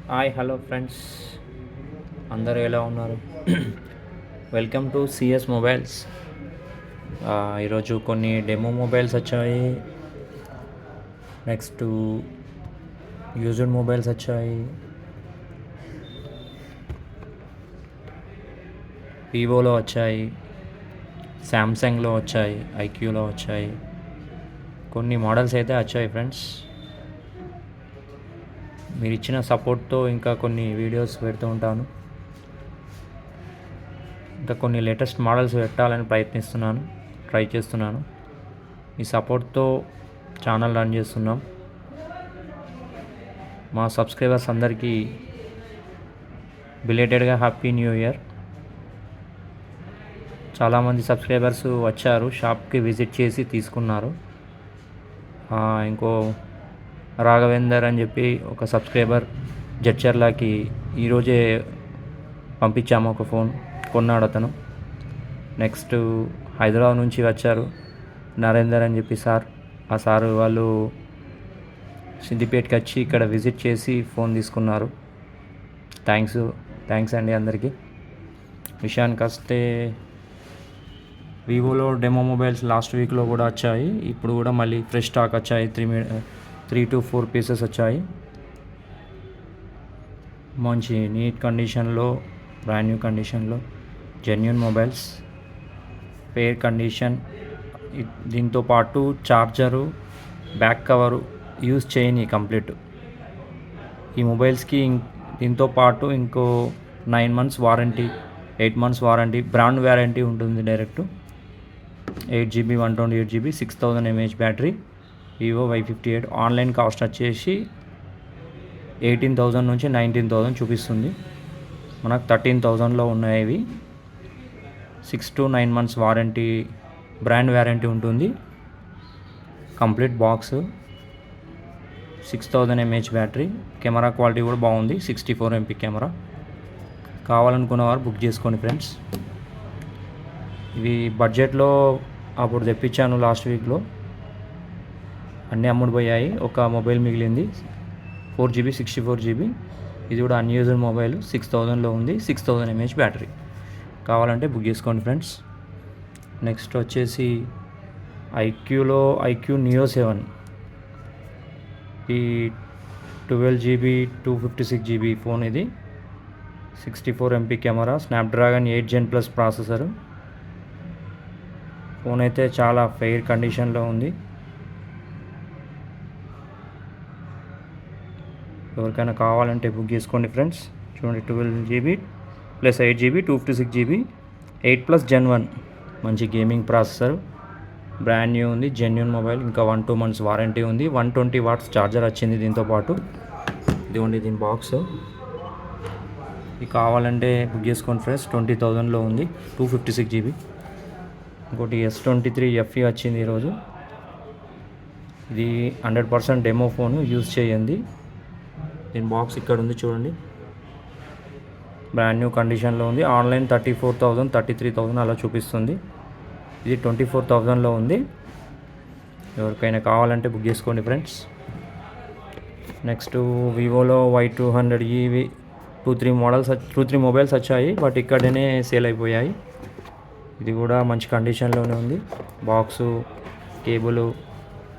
Hi hello friends, అందరూ ఎలా ఉన్నారు? Welcome to CS mobiles. ఈరోజు కొన్ని డెమో మొబైల్స్ వచ్చాయి. నెక్స్ట్ యూజ్డ్ మొబైల్స్ వచ్చాయి. వివోలో వచ్చాయి, శాంసంగ్లో వచ్చాయి, ఐక్యూలో వచ్చాయి. కొన్ని మోడల్స్ అయితే వచ్చాయి ఫ్రెండ్స్. మీరు ఇచ్చిన సపోర్ట్తో ఇంకా కొన్ని వీడియోస్ పెడుతూ ఉంటాను. ఇంకా కొన్ని లేటెస్ట్ మోడల్స్ పెట్టాలని ట్రై చేస్తున్నాను. ఈ సపోర్ట్తో ఛానల్ రన్ చేస్తున్నాం. మా సబ్స్క్రైబర్స్ అందరికీ బిలేటెడ్గా హ్యాపీ న్యూ ఇయర్. చాలామంది సబ్స్క్రైబర్స్ వచ్చారు, షాప్కి విజిట్ చేసి తీసుకున్నారు. ఇంకో రాఘవేందర్ అని చెప్పి ఒక సబ్స్క్రైబర్ జడ్చర్లాకి ఈరోజే పంపించాము ఒక ఫోన్, కొన్నాడు అతను. నెక్స్ట్ హైదరాబాద్ నుంచి వచ్చారు నరేందర్ అని చెప్పి ఆ సారు వాళ్ళు సిద్దిపేటకి వచ్చి ఇక్కడ విజిట్ చేసి ఫోన్ తీసుకున్నారు. థ్యాంక్స్ అండి అందరికీ. విషయానికి వస్తే వివోలో డెమో మొబైల్స్ లాస్ట్ వీక్లో కూడా వచ్చాయి. ఇప్పుడు కూడా మళ్ళీ ఫ్రెష్ స్టాక్ వచ్చాయి. 3 to 4 పీసెస్ వచ్చాయి. మంచి నీట్ కండిషన్లో, బ్రాండ్ న్యూ కండిషన్లో, జెన్యూన్ మొబైల్స్, ఫెయిర్ కండిషన్. దీంతో పాటు చార్జరు, బ్యాక్ కవరు యూజ్ చేయని కంప్లీట్. ఈ మొబైల్స్కి దీంతో పాటు ఇంకో 9 months warranty, 8 months warranty, brand warranty ఉంటుంది. Direct 8GB 128GB 6000 mAh battery, Vivo Y58. Online cost వచ్చేసి 18,000 నుంచి 19,000 చూపిస్తుంది. మనకు 13,000లో ఉన్నాయి ఇవి. 6 to 9 months warranty, brand warranty ఉంటుంది. Complete box, 6000 mAh battery. Camera quality కూడా బాగుంది, 64MP కెమెరా. కావాలనుకున్నవారు బుక్ చేసుకోండి ఫ్రెండ్స్. ఇవి బడ్జెట్లో అప్పుడు తెప్పించాను లాస్ట్ వీక్లో, అన్నీ అమ్ముడుపోయాయి. ఒక మొబైల్ మిగిలింది, 4GB 64GB. ఇది కూడా అన్యూజ్డ్ మొబైల్, 6000లో ఉంది, 6000 mAh బ్యాటరీ. కావాలంటే బుక్ చేసుకోండి ఫ్రెండ్స్. నెక్స్ట్ వచ్చేసి ఐక్యూ నియో 7. ఈ 12GB 256GB ఫోన్. ఇది 64MP camera, Snapdragon 8 Gen+ processor. Phone అయితే చాలా ఫెయిర్ కండిషన్లో ఉంది. ఎవరికైనా కావాలంటే బుక్ చేసుకోండి ఫ్రెండ్స్. చూడండి, 12GB + 8GB 256GB 8+ Gen 1. మంచి గేమింగ్ ప్రాసెసర్, బ్రాండ్ న్యూ ఉంది, జెన్యూన్ మొబైల్. ఇంకా 1-2 months వారంటీ ఉంది. 120 watts ఛార్జర్ వచ్చింది దీంతో పాటు. ఇదిగోండి దీని బాక్స్. ఇది కావాలంటే బుక్ చేసుకోండి ఫ్రెండ్స్. 20,000లో ఉంది, 256GB. ఇంకోటి S23 FE వచ్చింది ఈరోజు. ఇది 100% డెమో ఫోను, యూజ్ చేయండి. దీని బాక్స్ ఇక్కడ ఉంది చూడండి, బ్రాండ్ న్యూ కండిషన్లో ఉంది. ఆన్లైన్ 34,000 33,000 అలా చూపిస్తుంది. ఇది 24,000లో ఉంది. ఎవరికైనా కావాలంటే బుక్ చేసుకోండి ఫ్రెండ్స్. నెక్స్ట్ వివోలో Y200E 2-3 మొబైల్స్ వచ్చాయి, బట్ ఇక్కడనే సేల్ అయిపోయాయి. ఇది కూడా మంచి కండిషన్లోనే ఉంది. బాక్సు, కేబుల్,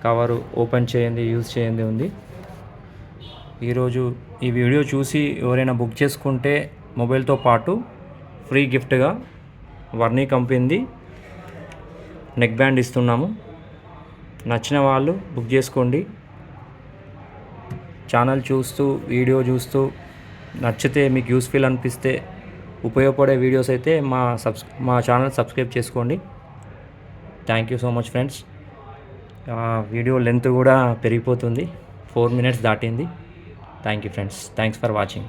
కవరు ఓపెన్ చేయండి, యూజ్ చేయండి ఉంది. ఈరోజు ఈ వీడియో చూసి ఎవరైనా బుక్ చేసుకుంటే మొబైల్తో పాటు ఫ్రీ గిఫ్ట్గా వర్నీ కంపెనీది నెక్ బ్యాండ్ ఇస్తున్నాము. నచ్చిన వాళ్ళు బుక్ చేసుకోండి. ఛానల్ చూస్తూ, వీడియో చూస్తూ నచ్చితే, మీకు యూస్ఫుల్ అనిపిస్తే, ఉపయోగపడే వీడియోస్ అయితే మా ఛానల్ సబ్స్క్రైబ్ చేసుకోండి. Thank you so much friends. Video length కూడా పెరిగిపోతుంది, 4 minutes దాటింది. Thank you friends. Thanks for watching.